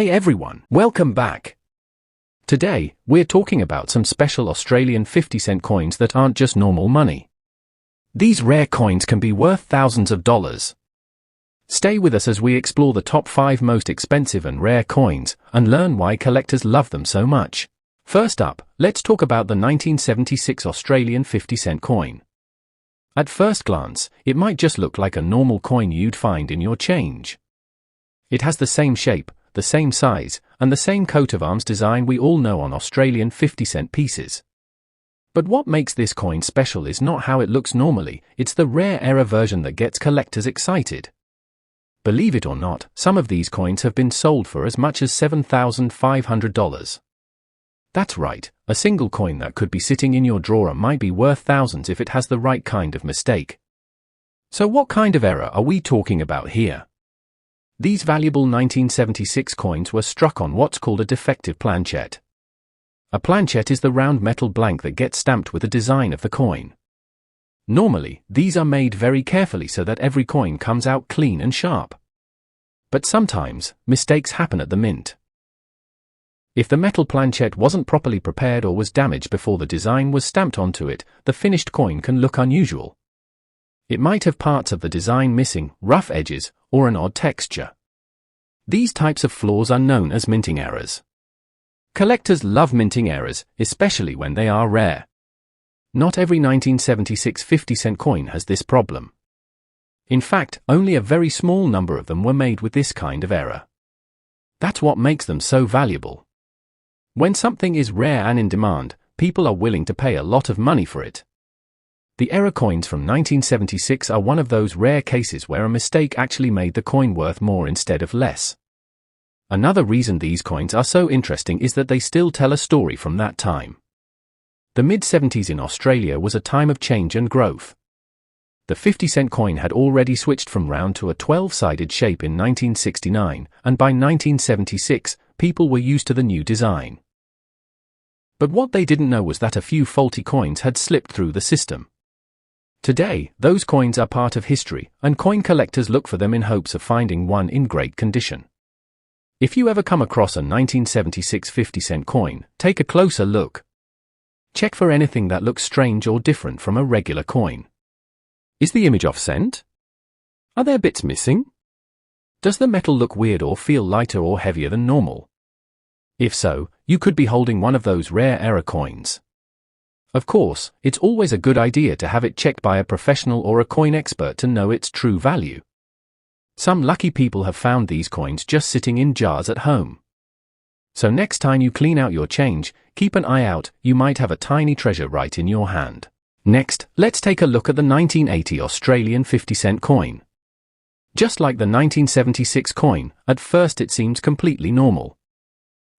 Hey everyone, welcome back. Today, we're talking about some special Australian 50-cent coins that aren't just normal money. These rare coins can be worth thousands of dollars. Stay with us as we explore the top 5 most expensive and rare coins and learn why collectors love them so much. First up, let's talk about the 1976 Australian 50-cent coin. At first glance, it might just look like a normal coin you'd find in your change. It has the same shape, the same size, and the same coat of arms design we all know on Australian 50-cent pieces. But what makes this coin special is not how it looks normally, it's the rare era version that gets collectors excited. Believe it or not, some of these coins have been sold for as much as $7,500. That's right, a single coin that could be sitting in your drawer might be worth thousands if it has the right kind of mistake. So what kind of error are we talking about here? These valuable 1976 coins were struck on what's called a defective planchette. A planchette is the round metal blank that gets stamped with the design of the coin. Normally, these are made very carefully so that every coin comes out clean and sharp. But sometimes, mistakes happen at the mint. If the metal planchette wasn't properly prepared or was damaged before the design was stamped onto it, the finished coin can look unusual. It might have parts of the design missing, rough edges, or an odd texture. These types of flaws are known as minting errors. Collectors love minting errors, especially when they are rare. Not every 1976 50-cent coin has this problem. In fact, only a very small number of them were made with this kind of error. That's what makes them so valuable. When something is rare and in demand, people are willing to pay a lot of money for it. The error coins from 1976 are one of those rare cases where a mistake actually made the coin worth more instead of less. Another reason these coins are so interesting is that they still tell a story from that time. The mid-70s in Australia was a time of change and growth. The 50-cent coin had already switched from round to a 12-sided shape in 1969, and by 1976, people were used to the new design. But what they didn't know was that a few faulty coins had slipped through the system. Today, those coins are part of history, and coin collectors look for them in hopes of finding one in great condition. If you ever come across a 1976 50-cent coin, take a closer look. Check for anything that looks strange or different from a regular coin. Is the image off-cent? Are there bits missing? Does the metal look weird or feel lighter or heavier than normal? If so, you could be holding one of those rare error coins. Of course, it's always a good idea to have it checked by a professional or a coin expert to know its true value. Some lucky people have found these coins just sitting in jars at home. So next time you clean out your change, keep an eye out, you might have a tiny treasure right in your hand. Next, let's take a look at the 1980 Australian 50-cent coin. Just like the 1976 coin, at first it seems completely normal.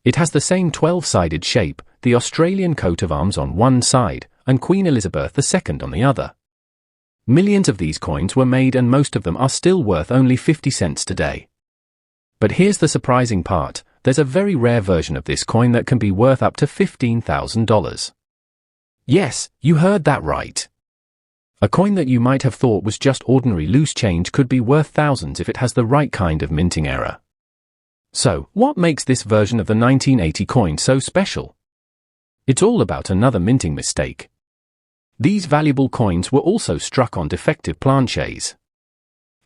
It has the same 12-sided shape, the Australian coat of arms on one side, and Queen Elizabeth II on the other. Millions of these coins were made and most of them are still worth only 50 cents today. But here's the surprising part, there's a very rare version of this coin that can be worth up to $15,000. Yes, you heard that right. A coin that you might have thought was just ordinary loose change could be worth thousands if it has the right kind of minting error. So, what makes this version of the 1980 coin so special? It's all about another minting mistake. These valuable coins were also struck on defective planchettes.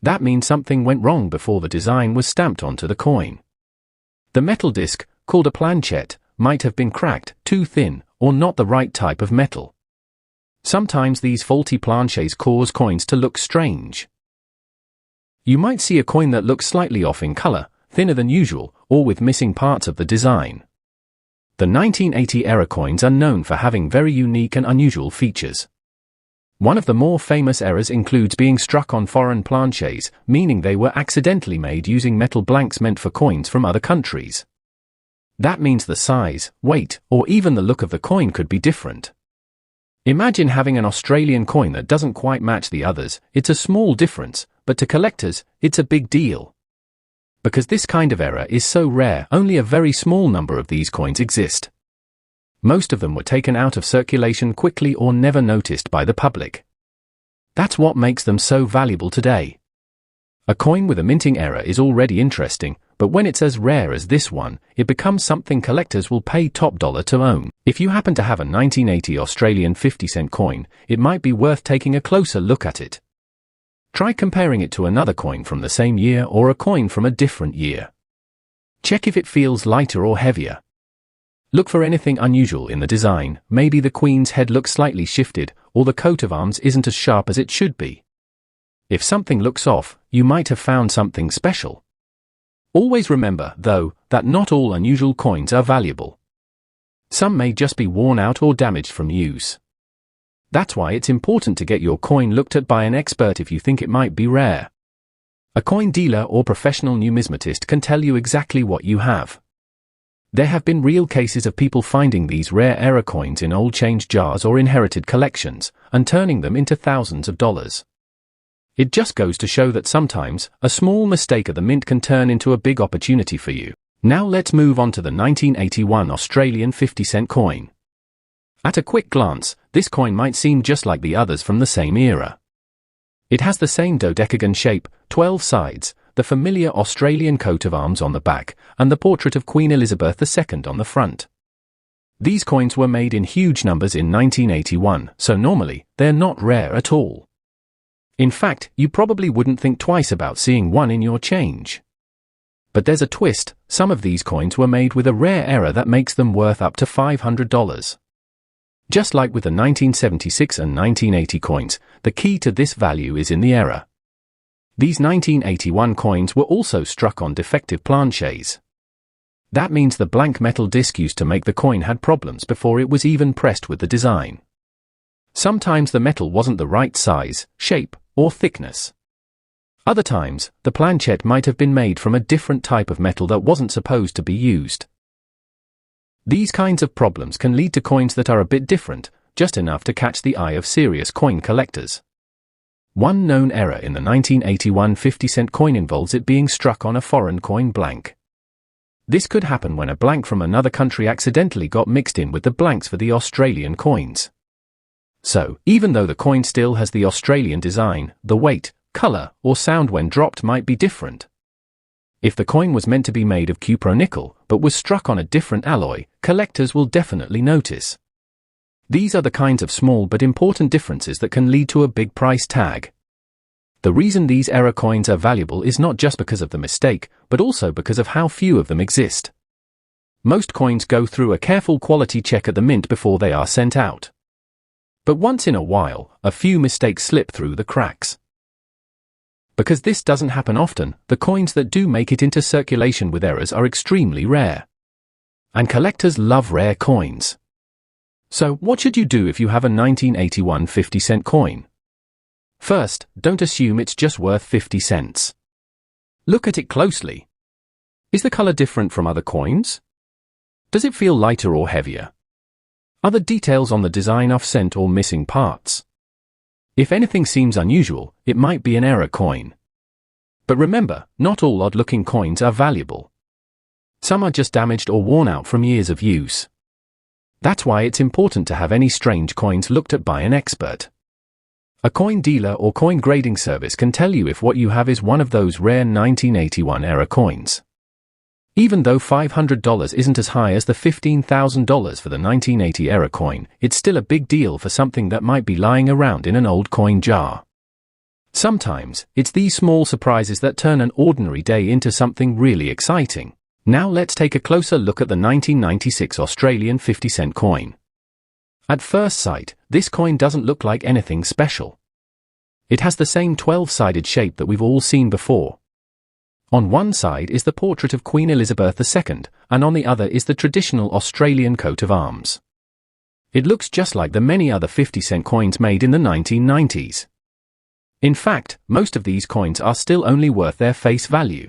That means something went wrong before the design was stamped onto the coin. The metal disc, called a planchette, might have been cracked, too thin, or not the right type of metal. Sometimes these faulty planchettes cause coins to look strange. You might see a coin that looks slightly off in color, thinner than usual, or with missing parts of the design. The 1980 error coins are known for having very unique and unusual features. One of the more famous errors includes being struck on foreign planchettes, meaning they were accidentally made using metal blanks meant for coins from other countries. That means the size, weight, or even the look of the coin could be different. Imagine having an Australian coin that doesn't quite match the others. It's a small difference, but to collectors, it's a big deal. Because this kind of error is so rare, only a very small number of these coins exist. Most of them were taken out of circulation quickly or never noticed by the public. That's what makes them so valuable today. A coin with a minting error is already interesting, But when it's as rare as this one, it becomes something collectors will pay top dollar to own. If you happen to have a 1980 Australian 50-cent coin, it might be worth taking a closer look at it. Try comparing it to another coin from the same year or a coin from a different year. Check if it feels lighter or heavier. Look for anything unusual in the design. Maybe the Queen's head looks slightly shifted, or the coat of arms isn't as sharp as it should be. If something looks off, you might have found something special. Always remember, though, that not all unusual coins are valuable. Some may just be worn out or damaged from use. That's why it's important to get your coin looked at by an expert if you think it might be rare. A coin dealer or professional numismatist can tell you exactly what you have. There have been real cases of people finding these rare error coins in old change jars or inherited collections, and turning them into thousands of dollars. It just goes to show that sometimes, a small mistake at the mint can turn into a big opportunity for you. Now let's move on to the 1981 Australian 50-cent coin. At a quick glance, this coin might seem just like the others from the same era. It has the same dodecagon shape, 12 sides, the familiar Australian coat of arms on the back, and the portrait of Queen Elizabeth II on the front. These coins were made in huge numbers in 1981, so normally, they're not rare at all. In fact, you probably wouldn't think twice about seeing one in your change. But there's a twist. Some of these coins were made with a rare error that makes them worth up to $500. Just like with the 1976 and 1980 coins, the key to this value is in the error. These 1981 coins were also struck on defective planchets. That means the blank metal disc used to make the coin had problems before it was even pressed with the design. Sometimes the metal wasn't the right size, shape, or thickness. Other times, the planchet might have been made from a different type of metal that wasn't supposed to be used. These kinds of problems can lead to coins that are a bit different, just enough to catch the eye of serious coin collectors. One known error in the 1981 50-cent coin involves it being struck on a foreign coin blank. This could happen when a blank from another country accidentally got mixed in with the blanks for the Australian coins. So, even though the coin still has the Australian design, the weight, color, or sound when dropped might be different. If the coin was meant to be made of cupronickel, but was struck on a different alloy, collectors will definitely notice. These are the kinds of small but important differences that can lead to a big price tag. The reason these error coins are valuable is not just because of the mistake, but also because of how few of them exist. Most coins go through a careful quality check at the mint before they are sent out. But once in a while, a few mistakes slip through the cracks. Because this doesn't happen often, the coins that do make it into circulation with errors are extremely rare. And collectors love rare coins. So, what should you do if you have a 1981 50-cent coin? First, don't assume it's just worth 50 cents. Look at it closely. Is the color different from other coins? Does it feel lighter or heavier? Are the details on the design off-cent or missing parts? If anything seems unusual, it might be an error coin. But remember, not all odd-looking coins are valuable. Some are just damaged or worn out from years of use. That's why it's important to have any strange coins looked at by an expert. A coin dealer or coin grading service can tell you if what you have is one of those rare 1981 error coins. Even though $500 isn't as high as the $15,000 for the 1980 error coin, it's still a big deal for something that might be lying around in an old coin jar. Sometimes, it's these small surprises that turn an ordinary day into something really exciting. Now let's take a closer look at the 1996 Australian 50-cent coin. At first sight, this coin doesn't look like anything special. It has the same 12-sided shape that we've all seen before. On one side is the portrait of Queen Elizabeth II, and on the other is the traditional Australian coat of arms. It looks just like the many other 50-cent coins made in the 1990s. In fact, most of these coins are still only worth their face value.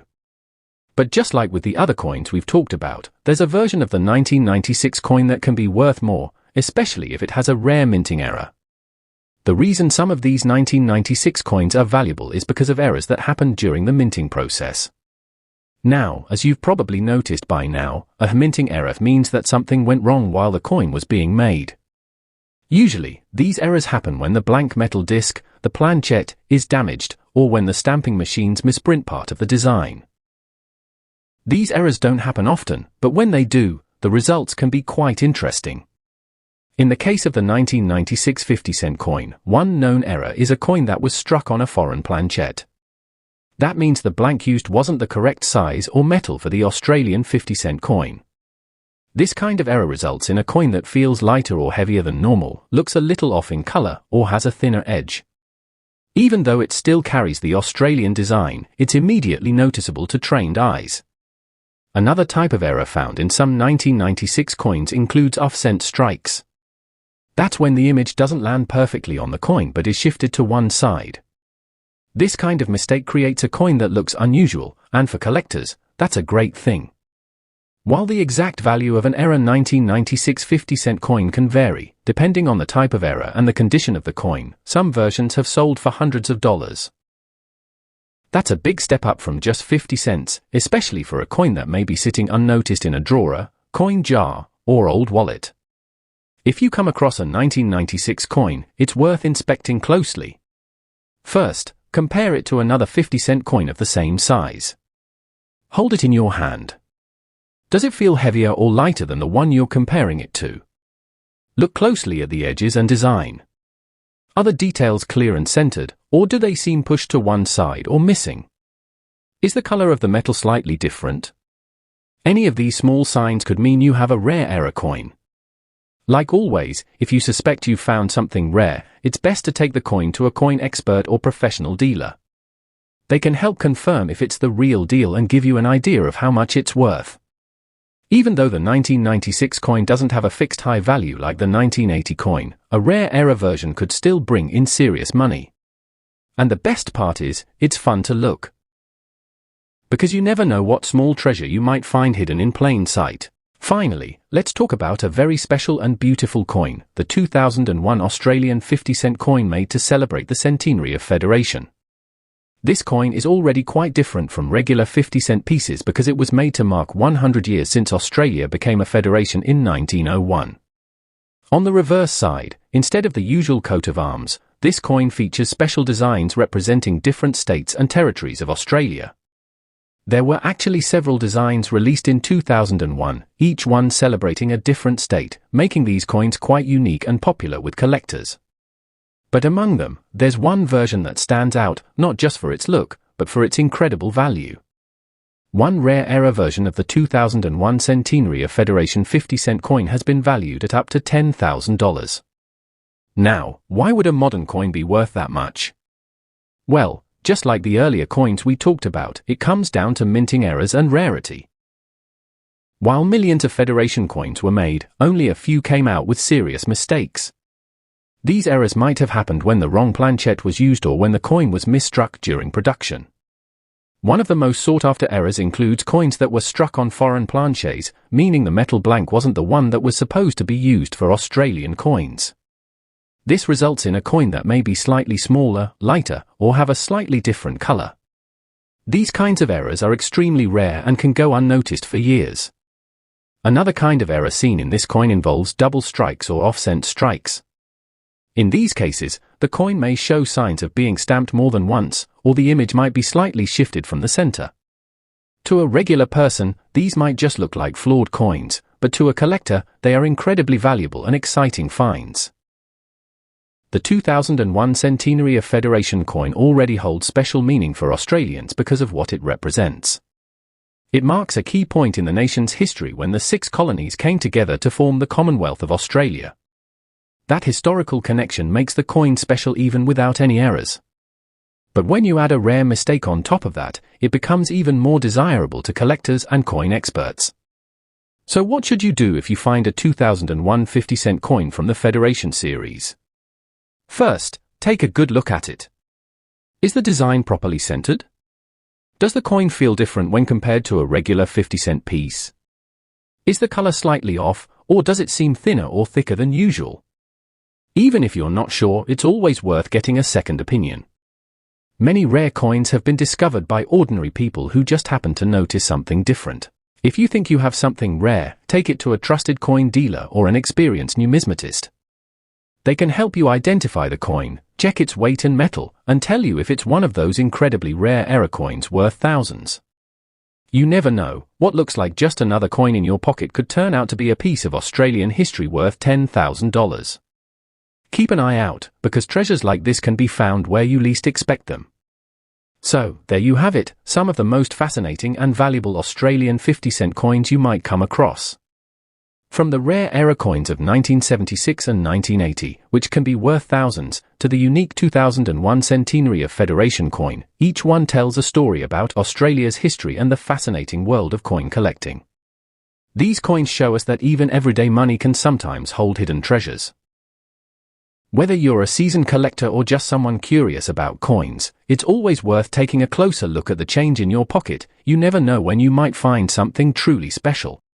But just like with the other coins we've talked about, there's a version of the 1996 coin that can be worth more, especially if it has a rare minting error. The reason some of these 1996 coins are valuable is because of errors that happened during the minting process. Now, as you've probably noticed by now, a minting error means that something went wrong while the coin was being made. Usually, these errors happen when the blank metal disc, the planchet, is damaged, or when the stamping machines misprint part of the design. These errors don't happen often, but when they do, the results can be quite interesting. In the case of the 1996 50-cent coin, one known error is a coin that was struck on a foreign planchette. That means the blank used wasn't the correct size or metal for the Australian 50-cent coin. This kind of error results in a coin that feels lighter or heavier than normal, looks a little off in color, or has a thinner edge. Even though it still carries the Australian design, it's immediately noticeable to trained eyes. Another type of error found in some 1996 coins includes off-cent strikes. That's when the image doesn't land perfectly on the coin but is shifted to one side. This kind of mistake creates a coin that looks unusual, and for collectors, that's a great thing. While the exact value of an error 1996 50-cent coin can vary, depending on the type of error and the condition of the coin, some versions have sold for hundreds of dollars. That's a big step up from just 50 cents, especially for a coin that may be sitting unnoticed in a drawer, coin jar, or old wallet. If you come across a 1996 coin, it's worth inspecting closely. First, compare it to another 50-cent coin of the same size. Hold it in your hand. Does it feel heavier or lighter than the one you're comparing it to? Look closely at the edges and design. Are the details clear and centered, or do they seem pushed to one side or missing? Is the color of the metal slightly different? Any of these small signs could mean you have a rare error coin. Like always, if you suspect you've found something rare, it's best to take the coin to a coin expert or professional dealer. They can help confirm if it's the real deal and give you an idea of how much it's worth. Even though the 1996 coin doesn't have a fixed high value like the 1980 coin, a rare error version could still bring in serious money. And the best part is, it's fun to look. Because you never know what small treasure you might find hidden in plain sight. Finally, let's talk about a very special and beautiful coin, the 2001 Australian 50-cent coin made to celebrate the centenary of Federation. This coin is already quite different from regular 50-cent pieces because it was made to mark 100 years since Australia became a federation in 1901. On the reverse side, instead of the usual coat of arms, this coin features special designs representing different states and territories of Australia. There were actually several designs released in 2001, each one celebrating a different state, making these coins quite unique and popular with collectors. But among them, there's one version that stands out, not just for its look, but for its incredible value. One rare error version of the 2001 Centenary of Federation 50-cent coin has been valued at up to $10,000. Now, why would a modern coin be worth that much? Well, just like the earlier coins we talked about, it comes down to minting errors and rarity. While millions of Federation coins were made, only a few came out with serious mistakes. These errors might have happened when the wrong planchette was used or when the coin was misstruck during production. One of the most sought-after errors includes coins that were struck on foreign planchets, meaning the metal blank wasn't the one that was supposed to be used for Australian coins. This results in a coin that may be slightly smaller, lighter, or have a slightly different color. These kinds of errors are extremely rare and can go unnoticed for years. Another kind of error seen in this coin involves double strikes or off-cent strikes. In these cases, the coin may show signs of being stamped more than once, or the image might be slightly shifted from the center. To a regular person, these might just look like flawed coins, but to a collector, they are incredibly valuable and exciting finds. The 2001 Centenary of Federation coin already holds special meaning for Australians because of what it represents. It marks a key point in the nation's history when the 6 colonies came together to form the Commonwealth of Australia. That historical connection makes the coin special even without any errors. But when you add a rare mistake on top of that, it becomes even more desirable to collectors and coin experts. So what should you do if you find a 2001 50-cent coin from the Federation series? First, take a good look at it. Is the design properly centered? Does the coin feel different when compared to a regular 50-cent piece? Is the color slightly off, or does it seem thinner or thicker than usual? Even if you're not sure, it's always worth getting a second opinion. Many rare coins have been discovered by ordinary people who just happen to notice something different. If you think you have something rare, take it to a trusted coin dealer or an experienced numismatist. They can help you identify the coin, check its weight and metal, and tell you if it's one of those incredibly rare error coins worth thousands. You never know, what looks like just another coin in your pocket could turn out to be a piece of Australian history worth $10,000. Keep an eye out, because treasures like this can be found where you least expect them. So, there you have it, some of the most fascinating and valuable Australian 50-cent coins you might come across. From the rare era coins of 1976 and 1980, which can be worth thousands, to the unique 2001 centenary of Federation coin, each one tells a story about Australia's history and the fascinating world of coin collecting. These coins show us that even everyday money can sometimes hold hidden treasures. Whether you're a seasoned collector or just someone curious about coins, it's always worth taking a closer look at the change in your pocket. You never know when you might find something truly special.